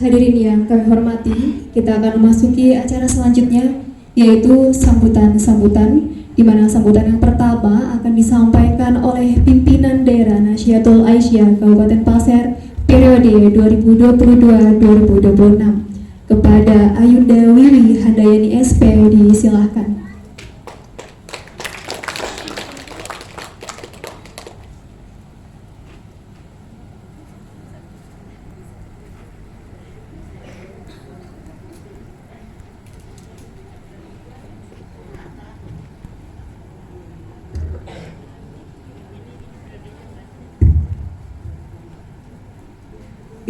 Hadirin yang kami hormati, kita akan memasuki acara selanjutnya, yaitu sambutan-sambutan, di mana sambutan yang pertama akan disampaikan oleh pimpinan daerah Nahdlatul Aisyah Kabupaten Pasir periode 2022-2026. Kepada Ayunda Wiwi Handayani SP disilahkan.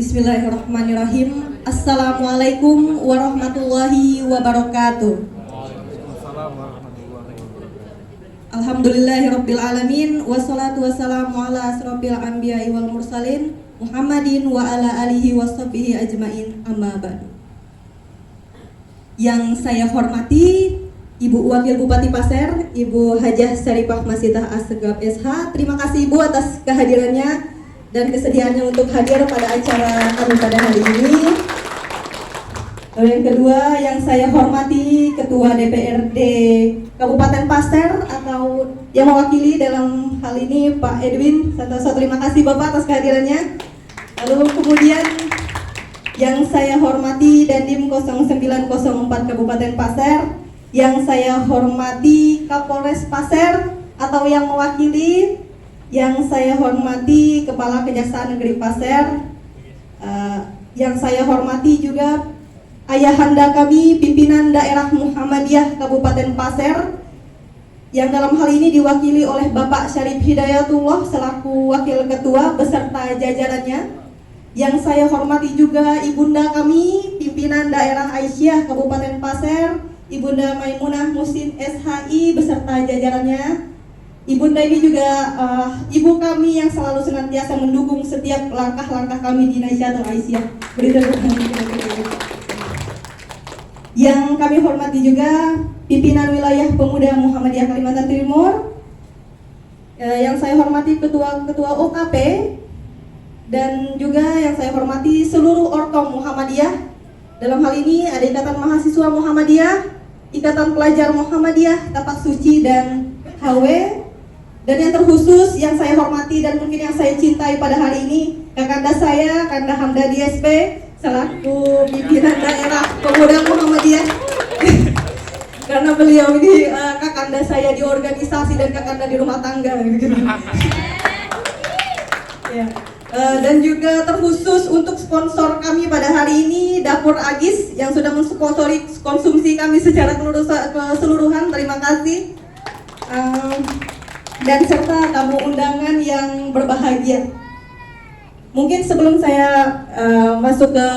Bismillahirrahmanirrahim. Assalamualaikum warahmatullahi wabarakatuh. Alhamdulillahirabbil alamin wassalatu wassalamu ala asrofil anbiya'i wal mursalin Muhammadin wa ala alihi washabbihi ajmain, amma ba'du. Yang saya hormati Ibu Wakil Bupati Pasir, Ibu Hajah Syarifah Masidah Assegaf SH. Terima kasih Ibu atas kehadirannya dan kesediaannya untuk hadir pada acara kami pada hari ini. Lalu yang kedua yang saya hormati Ketua DPRD Kabupaten Pasir atau yang mewakili dalam hal ini Pak Edwin Santoso. Terima kasih Bapak atas kehadirannya. Lalu kemudian yang saya hormati Dandim 0904 Kabupaten Pasir, yang saya hormati Kapolres Pasir atau yang mewakili, yang saya hormati Kepala Kejaksaan Negeri Pasir, yang saya hormati juga ayahanda kami pimpinan daerah Muhammadiyah Kabupaten Pasir, yang dalam hal ini diwakili oleh Bapak Syarif Hidayatullah selaku Wakil Ketua beserta jajarannya. Yang saya hormati juga ibunda kami pimpinan daerah Aisyah Kabupaten Pasir, Ibunda Maimunah Musin SHI beserta jajarannya. Ibunda ini juga ibu kami yang selalu senantiasa mendukung setiap langkah-langkah kami di Nahdlatul Aisyah. Yang kami hormati juga pimpinan wilayah pemuda Muhammadiyah Kalimantan Timur, yang saya hormati ketua-ketua OKP, dan juga yang saya hormati seluruh Orkom Muhammadiyah. Dalam hal ini ada Ikatan Mahasiswa Muhammadiyah, Ikatan Pelajar Muhammadiyah, Tapak Suci, dan HW. Dan yang terkhusus yang saya hormati dan mungkin yang saya cintai pada hari ini, Kakanda saya, Kanda Hamdani SP, selaku pimpinan daerah pemuda Muhammadiyah. Karena beliau ini Kakanda saya di organisasi dan Kakanda di rumah tangga. Ya. Dan juga terkhusus untuk sponsor kami pada hari ini, Dapur Agis yang sudah mensponsori konsumsi kami secara keseluruhan. Terima kasih. Dan serta tamu undangan yang berbahagia. Mungkin sebelum saya masuk ke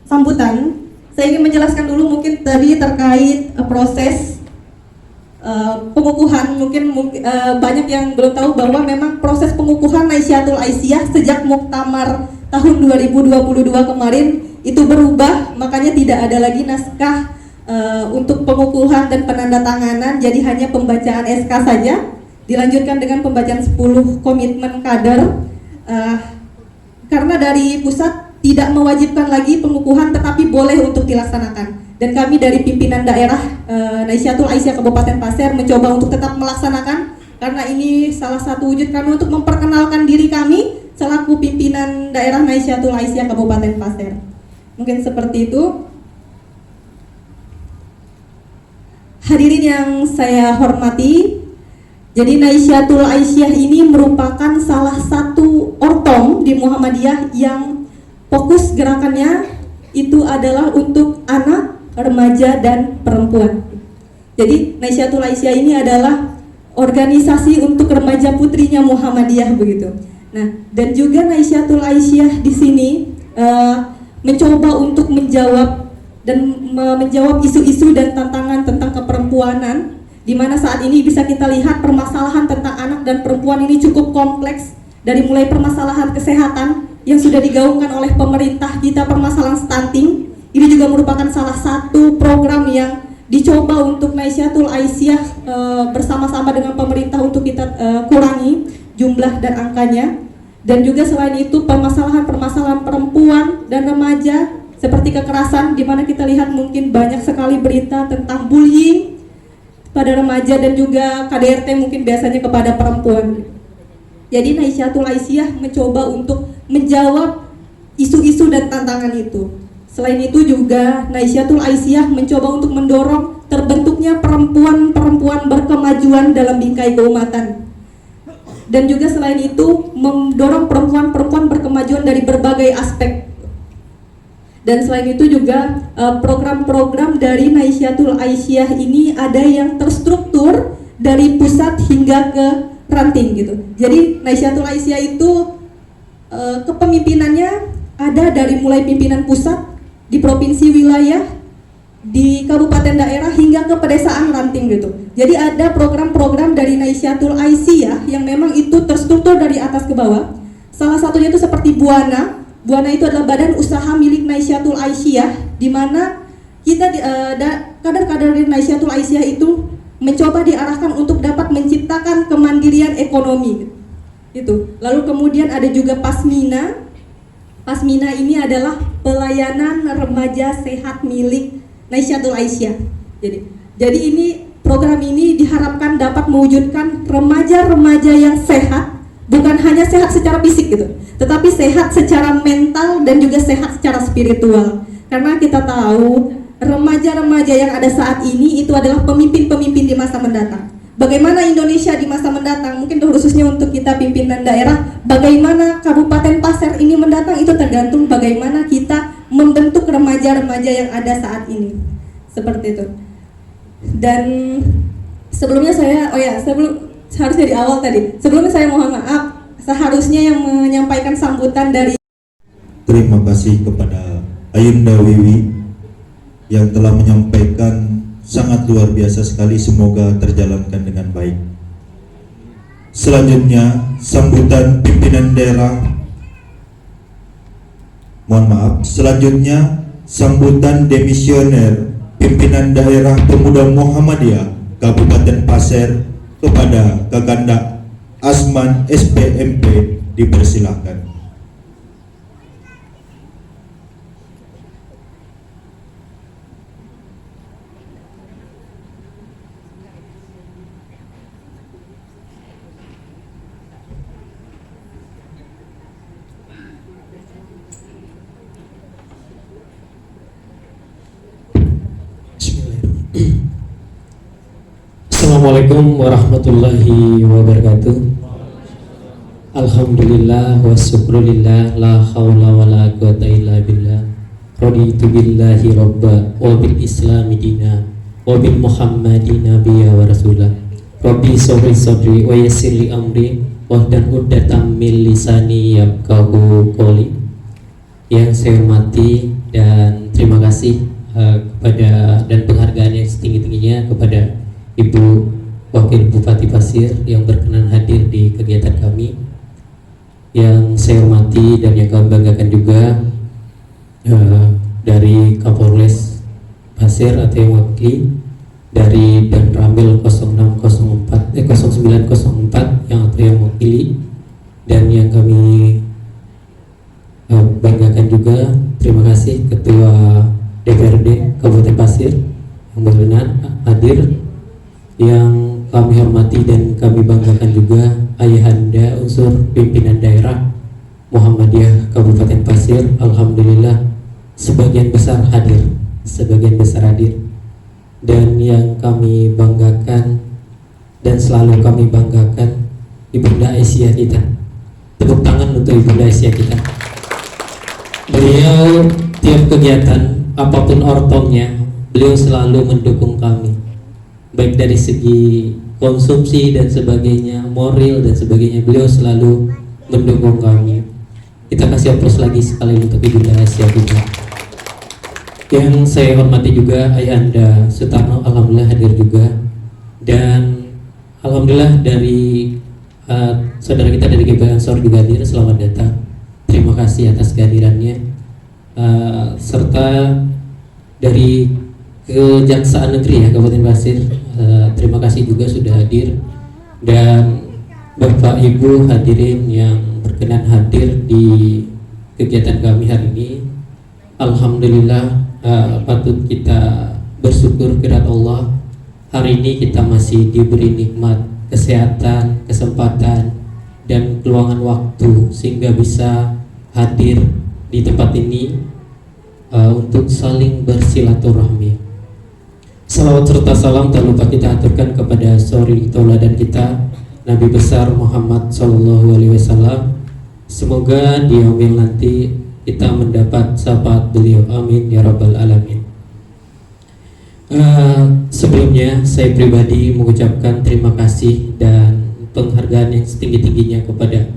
sambutan, saya ingin menjelaskan dulu mungkin tadi terkait proses pengukuhan. Mungkin banyak yang belum tahu bahwa memang proses pengukuhan Nahdlatul Aisyah sejak Muktamar tahun 2022 kemarin itu berubah, makanya tidak ada lagi naskah untuk pengukuhan dan penandatanganan, jadi hanya pembacaan SK saja, dilanjutkan dengan pembacaan 10 komitmen kader, karena dari pusat tidak mewajibkan lagi pengukuhan tetapi boleh untuk dilaksanakan. Dan kami dari pimpinan daerah Nahdlatul Aisyah Kabupaten Pasir mencoba untuk tetap melaksanakan, karena ini salah satu wujud kami untuk memperkenalkan diri kami selaku pimpinan daerah Nahdlatul Aisyah Kabupaten Pasir. Mungkin seperti itu. Hadirin yang saya hormati, jadi Nahdlatul Aisyah ini merupakan salah satu ortom di Muhammadiyah yang fokus gerakannya itu adalah untuk anak, remaja, dan perempuan. Jadi Nahdlatul Aisyah ini adalah organisasi untuk remaja putrinya Muhammadiyah begitu. Nah, dan juga Nahdlatul Aisyah di sini mencoba untuk menjawab isu-isu dan tantangan tentang keperempuanan, di mana saat ini bisa kita lihat permasalahan tentang anak dan perempuan ini cukup kompleks, dari mulai permasalahan kesehatan yang sudah digaungkan oleh pemerintah kita, permasalahan stunting, ini juga merupakan salah satu program yang dicoba untuk Nahdlatul Aisyah bersama-sama dengan pemerintah untuk kita kurangi jumlah dan angkanya. Dan juga selain itu permasalahan-permasalahan perempuan dan remaja seperti kekerasan, di mana kita lihat mungkin banyak sekali berita tentang bullying pada remaja dan juga KDRT mungkin biasanya kepada perempuan. Jadi Naisyatul Aisyah mencoba untuk menjawab isu-isu dan tantangan itu. Selain itu juga Naisyatul Aisyah mencoba untuk mendorong terbentuknya perempuan-perempuan berkemajuan dalam bingkai keumatan. Dan juga selain itu mendorong perempuan-perempuan berkemajuan dari berbagai aspek. Dan selain itu juga program-program dari Naisyatul Aisyah ini ada yang terstruktur dari pusat hingga ke ranting gitu. Jadi Naisyatul Aisyah itu kepemimpinannya ada dari mulai pimpinan pusat di provinsi wilayah, di kabupaten daerah hingga ke pedesaan ranting gitu. Jadi ada program-program dari Naisyatul Aisyah yang memang itu terstruktur dari atas ke bawah. Salah satunya itu seperti Buana. Buana itu adalah badan usaha milik Naisyatul Aisyah, di mana kita kader-kader dari Naisyatul Aisyah itu mencoba diarahkan untuk dapat menciptakan kemandirian ekonomi. Itu. Lalu kemudian ada juga Pasmina. Pasmina ini adalah pelayanan remaja sehat milik Naisyatul Aisyah. Jadi ini program ini diharapkan dapat mewujudkan remaja-remaja yang sehat, bukan hanya sehat secara fisik gitu, tetapi sehat secara mental dan juga sehat secara spiritual. Karena kita tahu remaja-remaja yang ada saat ini itu adalah pemimpin-pemimpin di masa mendatang. Bagaimana Indonesia di masa mendatang, mungkin khususnya untuk kita pimpinan daerah, bagaimana Kabupaten Pasir ini mendatang itu tergantung bagaimana kita membentuk remaja-remaja yang ada saat ini. Seperti itu. Dan sebelumnya seharusnya di awal tadi, sebelumnya saya mohon maaf, seharusnya yang menyampaikan sambutan dari. Terima kasih kepada Ayunda Wiwi yang telah menyampaikan sangat luar biasa sekali, semoga terjalankan dengan baik. Selanjutnya sambutan pimpinan daerah. Mohon maaf, selanjutnya sambutan demisioner pimpinan daerah Pemuda Muhammadiyah Kabupaten Pasir kepada Kakanda Asman SPMP, dipersilahkan. Assalamualaikum warahmatullahi wabarakatuh. Alhamdulillah wa syukrulillah, la hawla wa la quwata illa billah. Raditu billahi robba wa bil islami dina wa bil muhammadi nabiyya wa rasulah. Rabbi sholli sodri wa yassirli amri wahdan uddatam min lisani yafqahu qawli. Yang saya hormati dan terima kasih kepada dan penghargaan yang setinggi-tingginya kepada Ibu Wakil Bupati Pasir yang berkenan hadir di kegiatan kami. Yang saya hormati dan yang kami banggakan juga dari Kapolres Pasir atau yang wakili dari Dan Ramil 0904 yang atau yang wakili, dan yang kami banggakan juga, terima kasih Ketua DPRD Kabupaten Pasir yang berkenan hadir. Yang kami hormati dan kami banggakan juga ayahanda unsur pimpinan daerah Muhammadiyah Kabupaten Pasir. Alhamdulillah sebagian besar hadir. Dan yang kami banggakan dan selalu kami banggakan Ibunda Aisyah kita. Tepuk tangan untuk Ibunda Aisyah kita. Beliau tiap kegiatan apapun ortomnya, beliau selalu mendukung kami, baik dari segi konsumsi dan sebagainya, moral dan sebagainya, beliau selalu mendukung kami. Kita kasih aplaus lagi sekali untuk Ibunda Aisyah kita. Yang saya hormati juga Ayahanda Sutarno, alhamdulillah hadir juga. Dan alhamdulillah dari saudara kita dari GP Ansor juga hadir, selamat datang. Terima kasih atas kehadirannya. Serta dari Kejaksaan Negeri ya Kabupaten Pasir, terima kasih juga sudah hadir. Dan Bapak Ibu hadirin yang berkenan hadir di kegiatan kami hari ini. Alhamdulillah, patut kita bersyukur kepada Allah. Hari ini kita masih diberi nikmat kesehatan, kesempatan, dan keluangan waktu sehingga bisa hadir di tempat ini untuk saling bersilaturahmi. Salawat serta salam tak lupa kita aturkan kepada suri tauladan kita, Nabi besar Muhammad SAW. Semoga di yaumil nanti kita mendapat syafaat beliau, amin ya rabbal alamin. Sebelumnya saya pribadi mengucapkan terima kasih dan penghargaan yang setinggi-tingginya kepada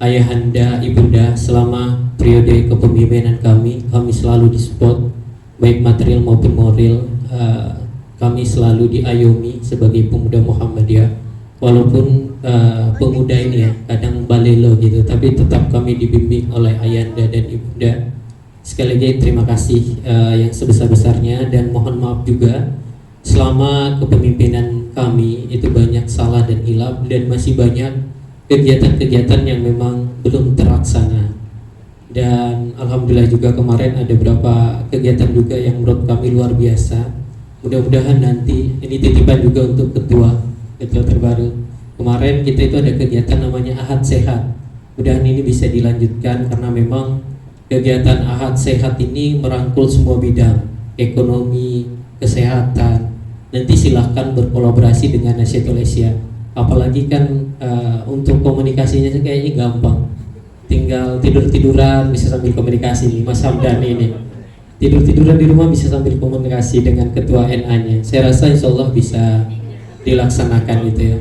ayahanda, ibunda. Selama periode kepemimpinan kami selalu disupport baik material maupun moral. Kami selalu diayomi sebagai pemuda Muhammadiyah, walaupun pemuda ini ya kadang balelo gitu, tapi tetap kami dibimbing oleh ayahanda dan ibunda. Sekali lagi terima kasih yang sebesar-besarnya, dan mohon maaf juga selama kepemimpinan kami itu banyak salah dan hilaf, dan masih banyak kegiatan-kegiatan yang memang belum terlaksana. Dan alhamdulillah juga kemarin ada beberapa kegiatan juga yang menurut kami luar biasa. Mudah-mudahan nanti ini titipan juga untuk ketua terbaru. Kemarin kita itu ada kegiatan namanya Ahad Sehat. Mudah-mudahan ini bisa dilanjutkan karena memang kegiatan Ahad Sehat ini merangkul semua bidang, ekonomi, kesehatan. Nanti silahkan berkolaborasi dengan Nasyatul Asia. Apalagi kan untuk komunikasinya kayaknya gampang. Tinggal tidur-tiduran bisa sambil komunikasi nih, Mas Hamdan ini. Tidur-tiduran di rumah bisa sambil komunikasi dengan ketua NA-nya. Saya rasa insya Allah bisa dilaksanakan gitu ya.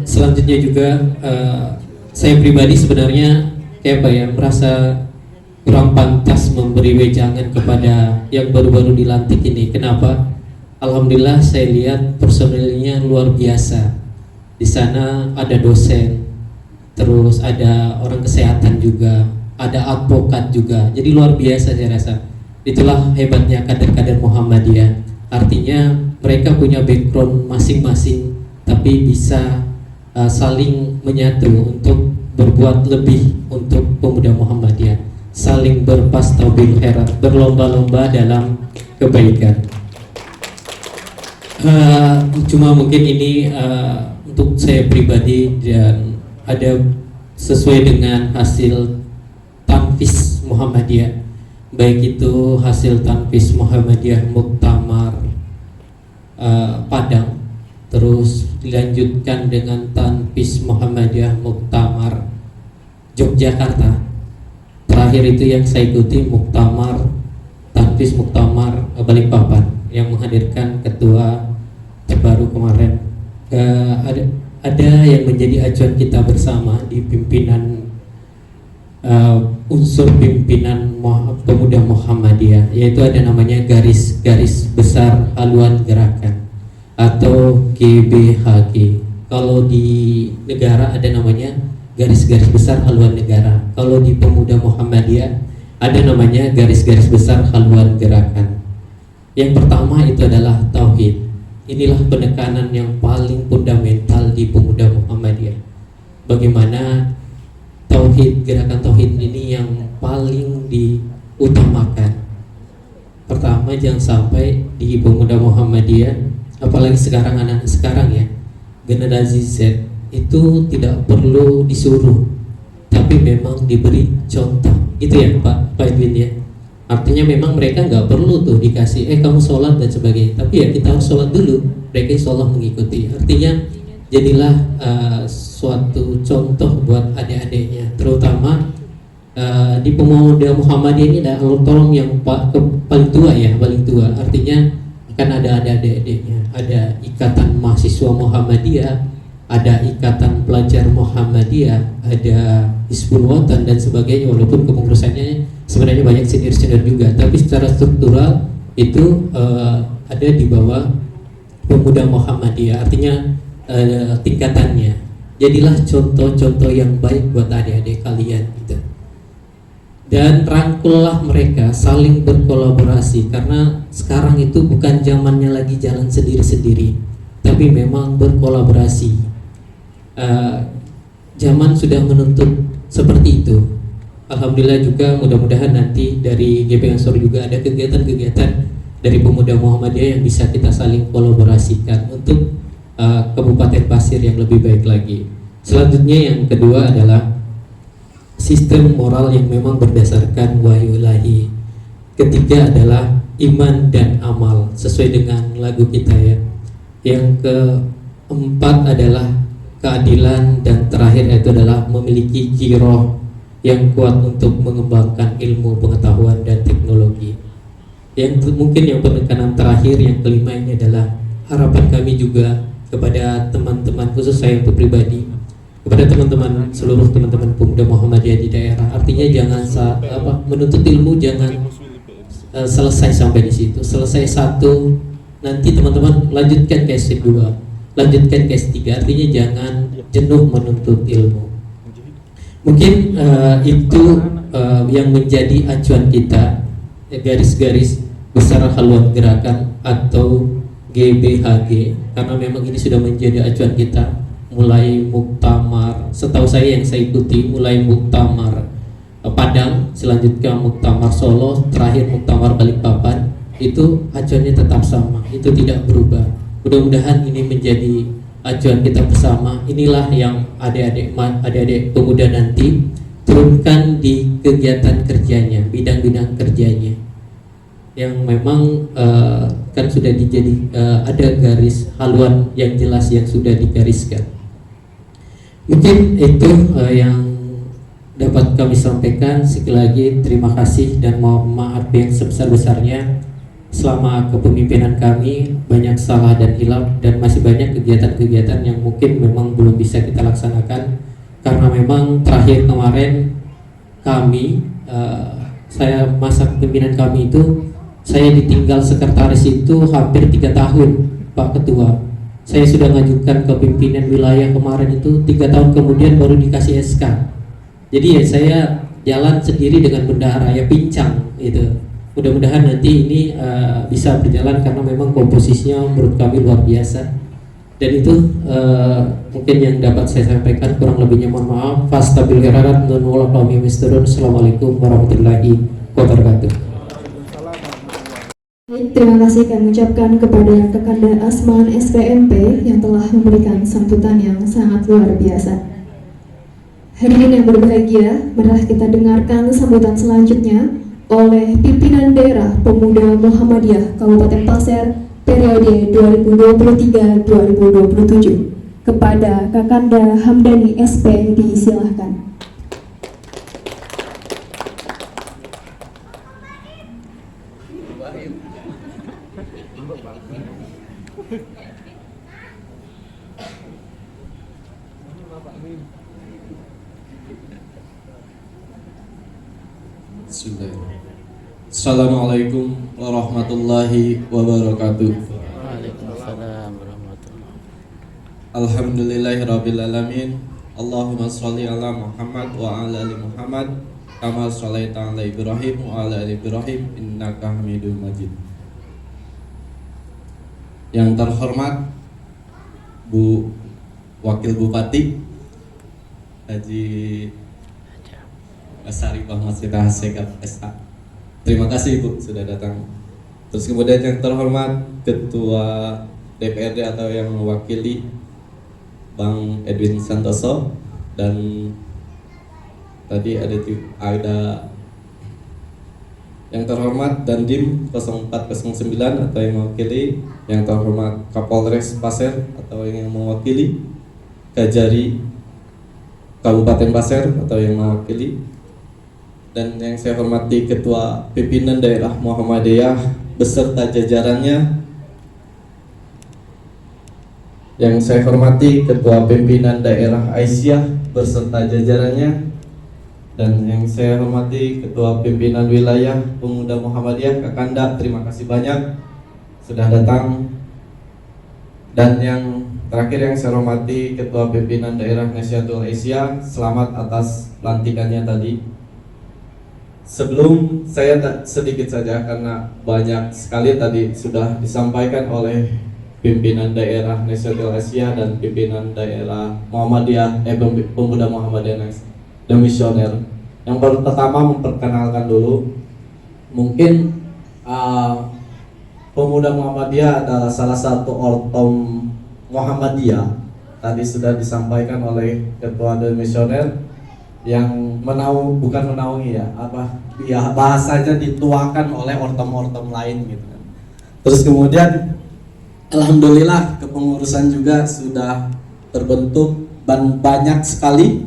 Selanjutnya juga saya pribadi sebenarnya merasa kurang pantas memberi wejangan kepada yang baru-baru dilantik ini. Kenapa? Alhamdulillah saya lihat personilnya luar biasa. Di sana ada dosen, terus ada orang kesehatan juga, ada advokat juga. Jadi luar biasa saya rasa. Itulah hebatnya kader-kader Muhammadiyah. Artinya mereka punya background masing-masing, tapi bisa saling menyatu untuk berbuat lebih untuk pemuda Muhammadiyah, saling berpastabil khairat, berlomba-lomba dalam kebaikan. Cuma mungkin ini untuk saya pribadi, dan ada sesuai dengan hasil Tanfis Muhammadiyah, baik itu hasil Tanfis Muhammadiyah Muktamar Padang, terus dilanjutkan dengan Tanfis Muhammadiyah Muktamar Yogyakarta. Terakhir itu yang saya ikuti Muktamar Tanfis Muktamar Balikpapan yang menghadirkan ketua terbaru kemarin. Ada yang menjadi acuan kita bersama di pimpinan unsur pimpinan pemuda Muhammadiyah, yaitu ada namanya garis besar haluan gerakan atau GBHG. Kalau di negara ada namanya garis-garis besar haluan negara. Kalau di pemuda Muhammadiyah ada namanya garis-garis besar haluan gerakan. Yang pertama itu adalah tauhid. Inilah penekanan yang paling fundamental di pemuda Muhammadiyah. Bagaimana tauhid, gerakan tauhid ini yang paling diutamakan. Pertama, jangan sampai di pemuda Muhammadiyah, apalagi sekarang anak sekarang ya, generasi Z itu tidak perlu disuruh, tapi memang diberi contoh. Itu ya Pak Edwin ya. Artinya memang mereka nggak perlu tuh dikasih kamu sholat dan sebagainya, tapi ya kita harus sholat dulu, mereka insya Allah mengikuti. Artinya jadilah suatu contoh buat adik-adiknya, terutama di pemuda Muhammadiyah ini ada alur tolong yang paling tua ya, paling tua. Artinya kan ada adik-adiknya, ada ikatan mahasiswa Muhammadiyah, ada ikatan pelajar Muhammadiyah, ada Hizbul Watan dan sebagainya. Walaupun kepengurusannya sebenarnya banyak senior-senior juga, tapi secara struktural itu ada di bawah pemuda Muhammadiyah. Artinya tingkatannya. Jadilah contoh-contoh yang baik buat adik-adik kalian gitu. Dan rangkullah mereka saling berkolaborasi, karena sekarang itu bukan zamannya lagi jalan sendiri-sendiri, tapi memang berkolaborasi. zaman sudah menuntut seperti itu. Alhamdulillah juga mudah-mudahan nanti dari GP Ansor juga ada kegiatan-kegiatan dari pemuda Muhammadiyah yang bisa kita saling kolaborasikan untuk Kabupaten Pasir yang lebih baik lagi. Selanjutnya yang kedua adalah sistem moral yang memang berdasarkan wahyu ilahi. Ketiga adalah iman dan amal sesuai dengan lagu kita ya. Yang keempat adalah keadilan, dan terakhir itu adalah memiliki jiroh yang kuat untuk mengembangkan ilmu pengetahuan dan teknologi. Yang mungkin yang penekanan terakhir yang kelima ini adalah harapan kami juga kepada teman-teman, khusus saya untuk pribadi, kepada teman-teman, seluruh teman-teman pemuda Muhammadiyah di daerah. Artinya jangan menuntut ilmu jangan selesai sampai di situ. Selesai satu, nanti teman-teman lanjutkan ke S2, lanjutkan ke S3. Artinya jangan jenuh menuntut ilmu. Mungkin itu yang menjadi acuan kita, garis-garis besar haluan gerakan atau GBHG, karena memang ini sudah menjadi acuan kita. Mulai muktamar, setahu saya yang saya ikuti, mulai muktamar Padang, selanjutnya muktamar Solo, terakhir muktamar Balikpapan, itu acuannya tetap sama, itu tidak berubah. Mudah-mudahan ini menjadi acuan kita bersama. Inilah yang adik-adik pemuda nanti turunkan di kegiatan kerjanya, bidang-bidang kerjanya, yang memang kan sudah ada garis haluan yang jelas yang sudah digariskan. Mungkin itu yang dapat kami sampaikan. Sekali lagi terima kasih dan mohon maaf yang sebesar-besarnya. Selama kepemimpinan kami banyak salah dan hilaf, dan masih banyak kegiatan-kegiatan yang mungkin memang belum bisa kita laksanakan, karena memang terakhir kemarin kami saya masa kepemimpinan kami itu saya ditinggal sekretaris itu hampir 3 tahun, Pak Ketua. Saya sudah mengajukan ke pimpinan wilayah kemarin itu 3 tahun kemudian baru dikasih SK. Jadi ya saya jalan sendiri dengan bendahara, ya pincang gitu. Mudah-mudahan nanti ini bisa berjalan, karena memang komposisinya menurut kami luar biasa. Dan itu mungkin yang dapat saya sampaikan, kurang lebihnya mohon maaf. Assalamualaikum warahmatullahi wabarakatuh. Terima kasih kami ucapkan kepada Kakanda Asman SPMP yang telah memberikan sambutan yang sangat luar biasa. Hadirin yang berbahagia, marilah kita dengarkan sambutan selanjutnya oleh pimpinan daerah Pemuda Muhammadiyah Kabupaten Pasir periode 2023-2027. Kepada Kakanda Hamdani SP disilahkan. Assalamualaikum warahmatullahi wabarakatuh. Waalaikumsalam warahmatullahi wabarakatuh. Alhamdulillahirrabbilalamin. Allahumma sholli ala Muhammad wa ala ali Muhammad kama sholaita ala Ibrahim wa ala ali Ibrahim innaka Hamidum Majid. Yang terhormat Bu Wakil Bupati Haji Saripah Masjidah Asegab SH. Terima kasih Bu sudah datang. Terus kemudian yang terhormat Ketua DPRD atau yang mewakili Bang Edwin Santoso, dan tadi ada yang terhormat Dandim 0409 atau yang mewakili, yang terhormat Kapolres Pasir atau yang mewakili, Kajari Kabupaten Pasir atau yang mewakili, dan yang saya hormati Ketua Pimpinan Daerah Muhammadiyah beserta jajarannya, yang saya hormati Ketua Pimpinan Daerah Aisyah beserta jajarannya, dan yang saya hormati Ketua Pimpinan Wilayah Pemuda Muhammadiyah Kakanda, terima kasih banyak sudah datang. Dan yang terakhir yang saya hormati Ketua Pimpinan Daerah Nasyatul Asia, selamat atas pelantikannya tadi. Sebelum saya sedikit saja, karena banyak sekali tadi sudah disampaikan oleh pimpinan daerah Nasional Asia dan pimpinan daerah Muhammadiyah, pemuda Muhammadiyah dan misioner. Yang pertama memperkenalkan dulu, mungkin pemuda Muhammadiyah adalah salah satu ortom Muhammadiyah. Tadi sudah disampaikan oleh ketua dan misioner yang bukan menaungi ya, bahasanya dituakan oleh ortom-ortom lain gitu kan. Terus kemudian alhamdulillah kepengurusan juga sudah terbentuk dan banyak sekali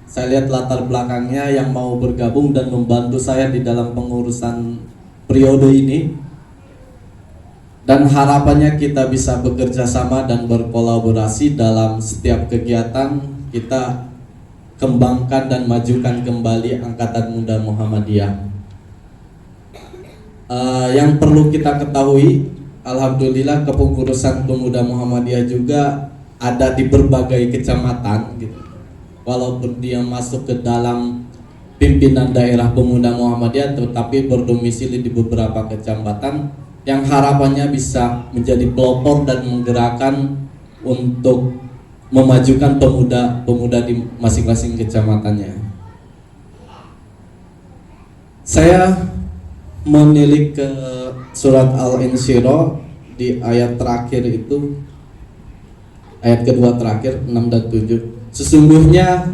saya lihat latar belakangnya yang mau bergabung dan membantu saya di dalam pengurusan periode ini, dan harapannya kita bisa bekerja sama dan berkolaborasi dalam setiap kegiatan kita kembangkan dan majukan kembali Angkatan Muda Muhammadiyah. Yang perlu kita ketahui, alhamdulillah kepengurusan pemuda Muhammadiyah juga ada di berbagai kecamatan gitu. Walaupun dia masuk ke dalam pimpinan daerah pemuda Muhammadiyah tetapi berdomisili di beberapa kecamatan yang harapannya bisa menjadi pelopor dan menggerakkan untuk memajukan pemuda-pemuda di masing-masing kecamatannya. Saya menilik ke surat Al-Insyirah di ayat terakhir itu, ayat kedua terakhir 6 dan 7. Sesungguhnya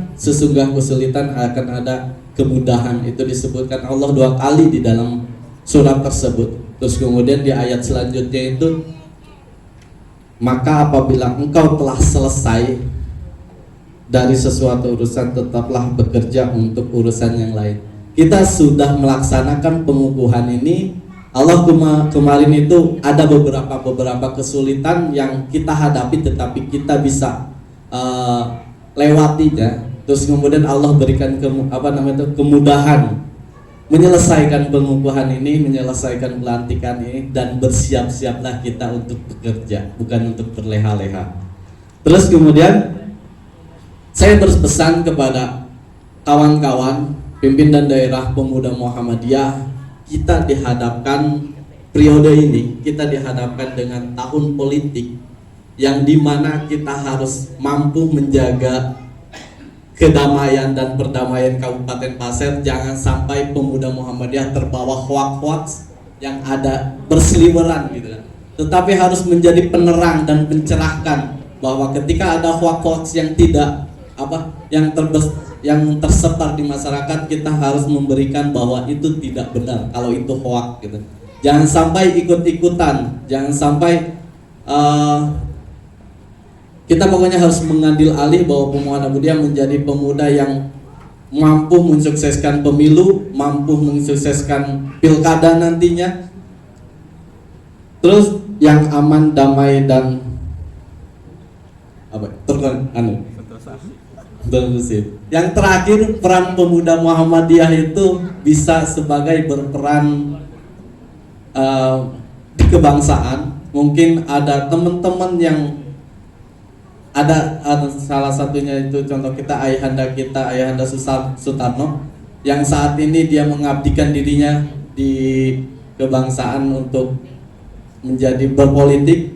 kesulitan akan ada kemudahan, itu disebutkan Allah 2 kali di dalam surat tersebut. Terus kemudian di ayat selanjutnya itu, maka apabila engkau telah selesai dari sesuatu urusan, tetaplah bekerja untuk urusan yang lain. Kita sudah melaksanakan pengukuhan ini. Allah kemarin itu ada beberapa kesulitan yang kita hadapi, tetapi kita bisa lewatinya. Terus kemudian Allah berikan kemudahan menyelesaikan pengukuhan ini, menyelesaikan pelantikan ini, dan bersiap-siaplah kita untuk bekerja, bukan untuk berleha-leha. Terus kemudian saya berpesan kepada kawan-kawan pimpinan daerah pemuda Muhammadiyah, kita dihadapkan periode ini, kita dihadapkan dengan tahun politik yang dimana kita harus mampu menjaga kedamaian dan perdamaian Kabupaten Pasir. Jangan sampai pemuda Muhammadiyah terbawa hoaks yang ada berseliweran gitu kan. Tetapi harus menjadi penerang dan mencerahkan bahwa ketika ada hoaks yang yang tersebar di masyarakat, kita harus memberikan bahwa itu tidak benar kalau itu hoaks gitu. Jangan sampai ikut-ikutan, jangan sampai kita pokoknya harus mengambil alih bahwa pemuda Muhammadiyah menjadi pemuda yang mampu mensukseskan pemilu, mampu mensukseskan pilkada nantinya, terus yang aman, damai dan bersih. Yang terakhir, peran pemuda Muhammadiyah itu bisa sebagai berperan di kebangsaan. Mungkin ada teman-teman yang ada salah satunya itu contoh ayahanda Sutarno, yang saat ini dia mengabdikan dirinya di kebangsaan untuk menjadi berpolitik.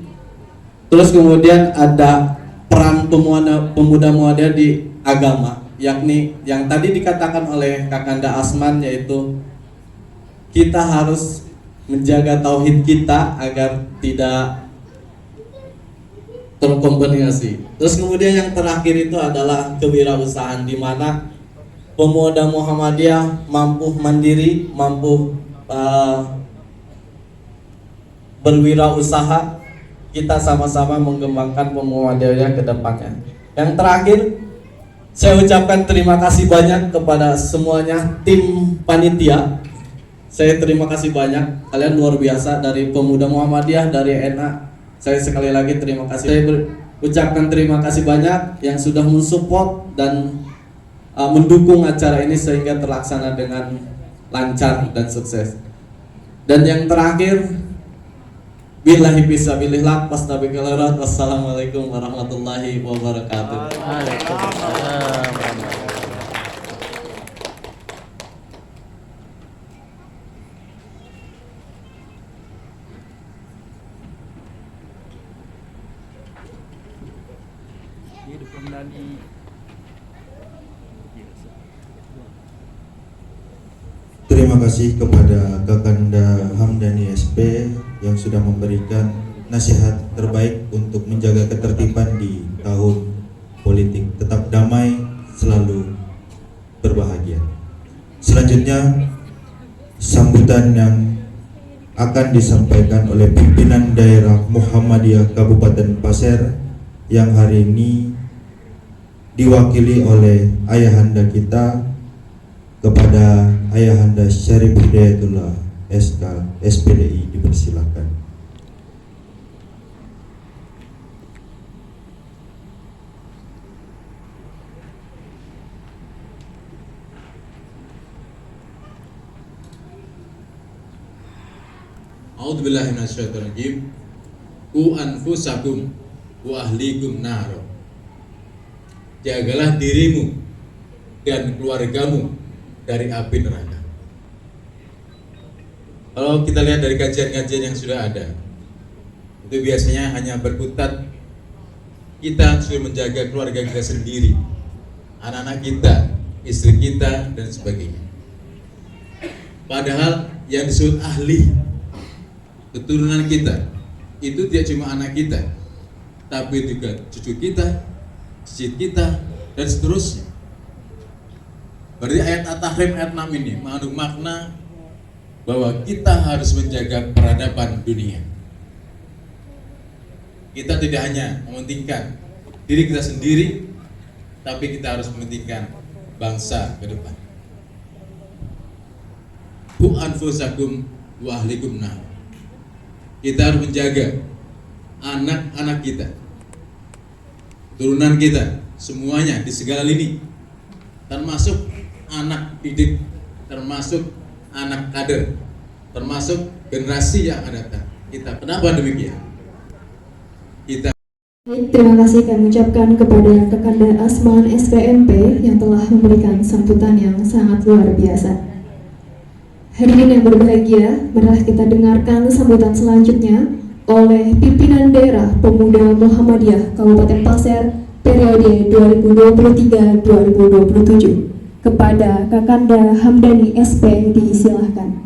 Terus kemudian ada peran pemuda Muhammadiyah di agama, yakni yang tadi dikatakan oleh Kakanda Asman, yaitu kita harus menjaga tauhid kita agar tidak terkombinasi. Terus kemudian yang terakhir itu adalah kewirausahaan, di mana pemuda Muhammadiyah mampu mandiri, mampu berwirausaha. Kita sama-sama mengembangkan Muhammadiyah ke depannya. Yang terakhir, saya ucapkan terima kasih banyak kepada semuanya tim panitia. Saya terima kasih banyak, kalian luar biasa, dari pemuda Muhammadiyah, dari NA. Saya sekali lagi terima kasih. Saya ucapkan terima kasih banyak yang sudah mensupport dan mendukung acara ini sehingga terlaksana dengan lancar dan sukses. Dan yang terakhir, billahi fisabilillah, wastabiqillah, wassalamualaikum warahmatullahi wabarakatuh. Waalaikumsalam. Terima kasih kepada Kakanda Hamdani SP yang sudah memberikan nasihat terbaik untuk menjaga ketertiban di tahun politik. Tetap damai, selalu berbahagia. Selanjutnya, sambutan yang akan disampaikan oleh pimpinan daerah Muhammadiyah Kabupaten Pasir yang hari ini diwakili oleh ayahanda kita kepada ayahanda Syarif Hidayatullah SK SPDI, dipersilakan. A'udzubillahi minasyaitonirrajim. Ku anfusakum wa ahlikum naro. Jagalah dirimu dan keluargamu dari api neraka. Kalau kita lihat dari kajian-kajian yang sudah ada, itu biasanya hanya berkutat kita sudah menjaga keluarga kita sendiri, anak-anak kita, istri kita, dan sebagainya. Padahal yang disebut ahli, keturunan kita, itu tidak cuma anak kita, tapi juga cucu kita, cicit kita, dan seterusnya. Berarti ayat At-Tahrim ayat 6 ini mengandung makna bahwa kita harus menjaga peradaban dunia. Kita tidak hanya mementingkan diri kita sendiri, tapi kita harus mementingkan bangsa ke depan. Ku anfusakum wa ahlikum nar. Kita harus menjaga anak-anak kita, turunan kita, semuanya di segala lini, termasuk anak didik, termasuk anak kader, termasuk generasi yang akan datang. Kita kenapa demikian? Kita Terima kasih kami ucapkan kepada Kakanda Asman SPMP yang telah memberikan sambutan yang sangat luar biasa. Hadirin yang berbahagia, marilah kita dengarkan sambutan selanjutnya oleh pimpinan daerah Pemuda Muhammadiyah Kabupaten Pasir periode 2023-2027. Kepada Kakanda Hamdani SP disilahkan.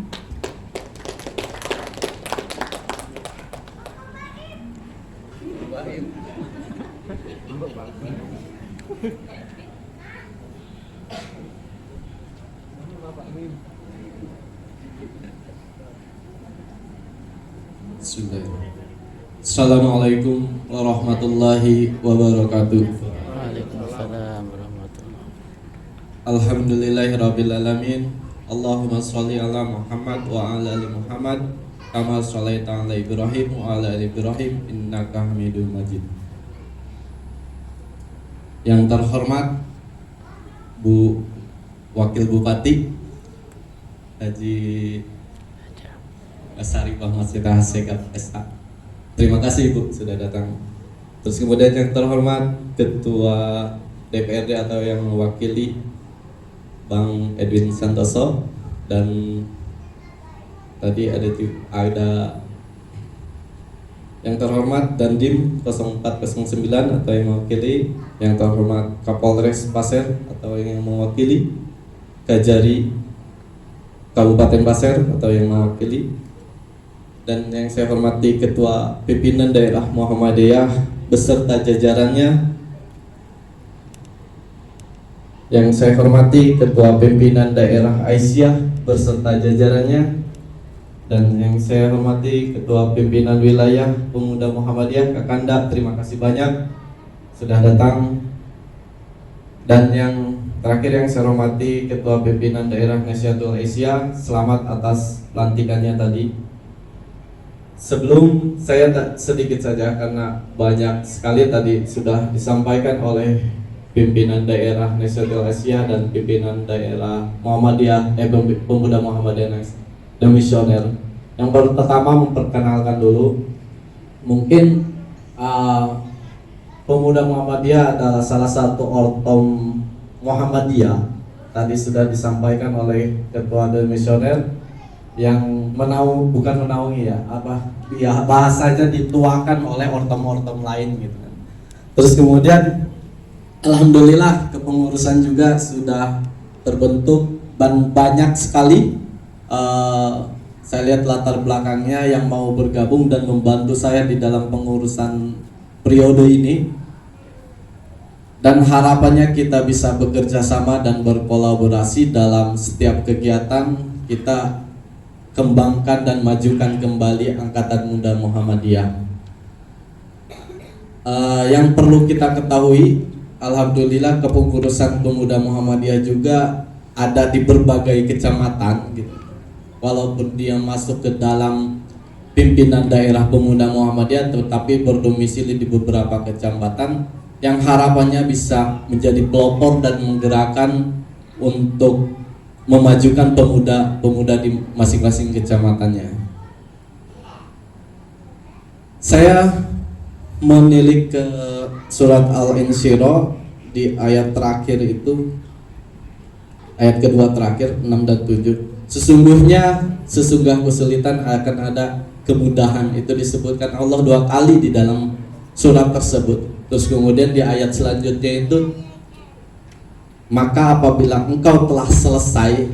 Assalamualaikum warahmatullahi wabarakatuh. Waalaikumsalam warahmatullahi. Alhamdulillahirabbil alamin. Allahumma shalli ala Muhammad wa ala ali Muhammad kama shallaita ala Ibrahim wa ala ali Ibrahim innaka Hamidum Majid. Yang terhormat Bu Wakil Bupati Haji Saripah Masyidah Asegaf SH. Terima kasih Bu sudah datang. Terus kemudian yang terhormat Ketua DPRD atau yang mewakili Bang Edwin Santoso, dan tadi ada yang terhormat Dandim 0409 atau yang mewakili, yang terhormat Kapolres Pasir atau yang mewakili, Kajari Kabupaten Pasir atau yang mewakili, dan yang saya hormati Ketua Pimpinan Daerah Muhammadiyah beserta jajarannya, yang saya hormati Ketua Pimpinan Daerah Aisyah beserta jajarannya, dan yang saya hormati Ketua Pimpinan Wilayah Pemuda Muhammadiyah Kakanda, terima kasih banyak sudah datang. Dan yang terakhir yang saya hormati Ketua Pimpinan Daerah Nasyatul Asia, selamat atas pelantikannya tadi. Sebelum saya sedikit saja, karena banyak sekali tadi sudah disampaikan oleh pimpinan daerah Nasyatul Asia dan pimpinan daerah Muhammadiyah Pemuda Muhammadiyah Demisioner. Yang pertama memperkenalkan dulu, mungkin Pemuda Muhammadiyah adalah salah satu ortom Muhammadiyah. Tadi sudah disampaikan oleh Ketua Demisioner yang bukan menaungi ya, bahasanya dituakan oleh ortom-ortom lain gitu kan. Terus kemudian Alhamdulillah kepengurusan juga sudah terbentuk dan banyak sekali saya lihat latar belakangnya yang mau bergabung dan membantu saya di dalam pengurusan periode ini, dan harapannya kita bisa bekerja sama dan berkolaborasi dalam setiap kegiatan kita kembangkan dan majukan kembali Angkatan Muda Muhammadiyah. Yang perlu kita ketahui, alhamdulillah kepengurusan Pemuda Muhammadiyah juga ada di berbagai kecamatan gitu. Walaupun dia masuk ke dalam pimpinan daerah Pemuda Muhammadiyah tetapi berdomisili di beberapa kecamatan yang harapannya bisa menjadi pelopor dan menggerakkan untuk memajukan pemuda-pemuda di masing-masing kecamatannya. Saya menilik ke surat Al-Insyirah di ayat terakhir itu, ayat kedua terakhir 6 dan 7. Sesungguhnya kesulitan akan ada kemudahan, itu disebutkan Allah 2 kali di dalam surat tersebut. Terus kemudian di ayat selanjutnya itu, maka apabila engkau telah selesai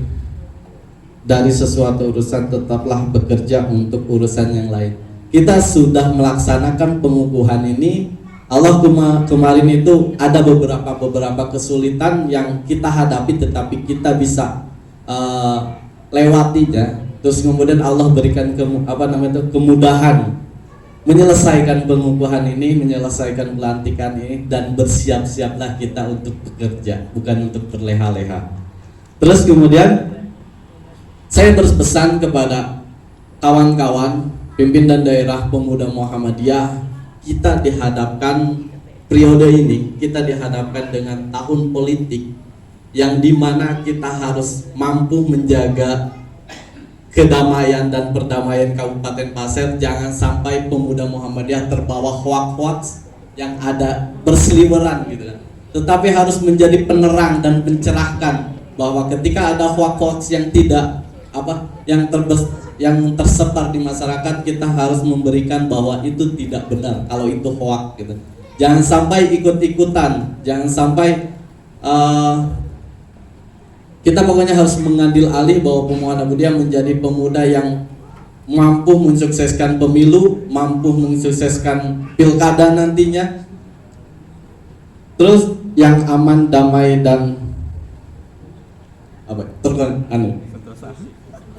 dari sesuatu urusan, tetaplah bekerja untuk urusan yang lain. Kita sudah melaksanakan pengukuhan ini. Allah kemarin itu ada beberapa kesulitan yang kita hadapi, tetapi kita bisa lewatinya. Terus kemudian Allah berikan kemudahan menyelesaikan pengukuhan ini, menyelesaikan pelantikan ini, dan bersiap-siaplah kita untuk bekerja, bukan untuk berleha-leha. Terus kemudian saya berpesan kepada kawan-kawan pimpinan daerah Pemuda Muhammadiyah, kita dihadapkan periode ini, kita dihadapkan dengan tahun politik yang dimana kita harus mampu menjaga kedamaian dan perdamaian Kabupaten Pasir. Jangan sampai Pemuda Muhammadiyah terbawa hoaks-hoaks yang ada berseliweran gitu kan. Tetapi harus menjadi penerang dan mencerahkan bahwa ketika ada hoaks-hoaks yang yang tersebar di masyarakat, kita harus memberikan bahwa itu tidak benar kalau itu hoaks gitu. Jangan sampai ikut-ikutan, jangan sampai kita pokoknya harus mengambil alih bahwa Pemuda Muhammadiyah menjadi pemuda yang mampu mensukseskan pemilu, mampu mensukseskan pilkada nantinya, terus yang aman, damai, dan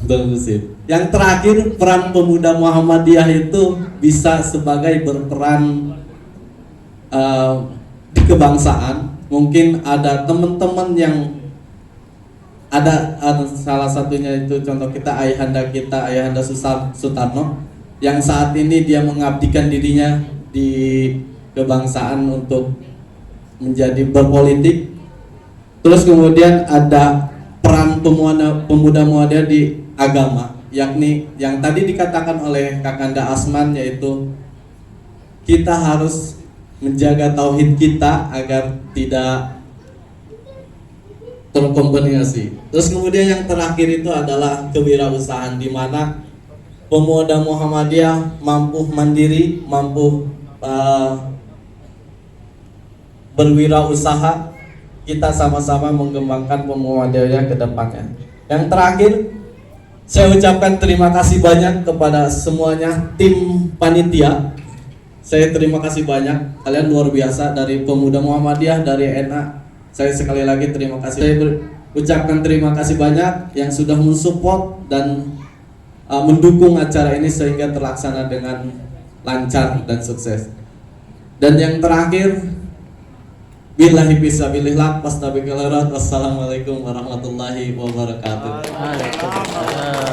terkondusif. Yang terakhir, peran Pemuda Muhammadiyah itu bisa sebagai berperan di kebangsaan. Mungkin ada teman-teman yang ada salah satunya itu contoh ayahanda Sutarno, yang saat ini dia mengabdikan dirinya di kebangsaan untuk menjadi berpolitik. Terus kemudian ada peran Pemuda Muhammadiyah di agama, yakni yang tadi dikatakan oleh Kakanda Asman, yaitu kita harus menjaga tauhid kita agar tidak terkombinasi. Terus kemudian yang terakhir itu adalah kewirausahaan, di mana Pemuda Muhammadiyah mampu mandiri, mampu berwirausaha. Kita sama-sama mengembangkan Muhammadiyah ke depannya. Yang terakhir, saya ucapkan terima kasih banyak kepada semuanya, tim panitia. Saya terima kasih banyak, kalian luar biasa, dari Pemuda Muhammadiyah, dari NA. Saya sekali lagi terima kasih. Saya ucapkan terima kasih banyak yang sudah mensupport dan mendukung acara ini sehingga terlaksana dengan lancar dan sukses. Dan yang terakhir, billahi fisabilillah, wassalamualaikum warahmatullahi wabarakatuh. Waalaikumsalam.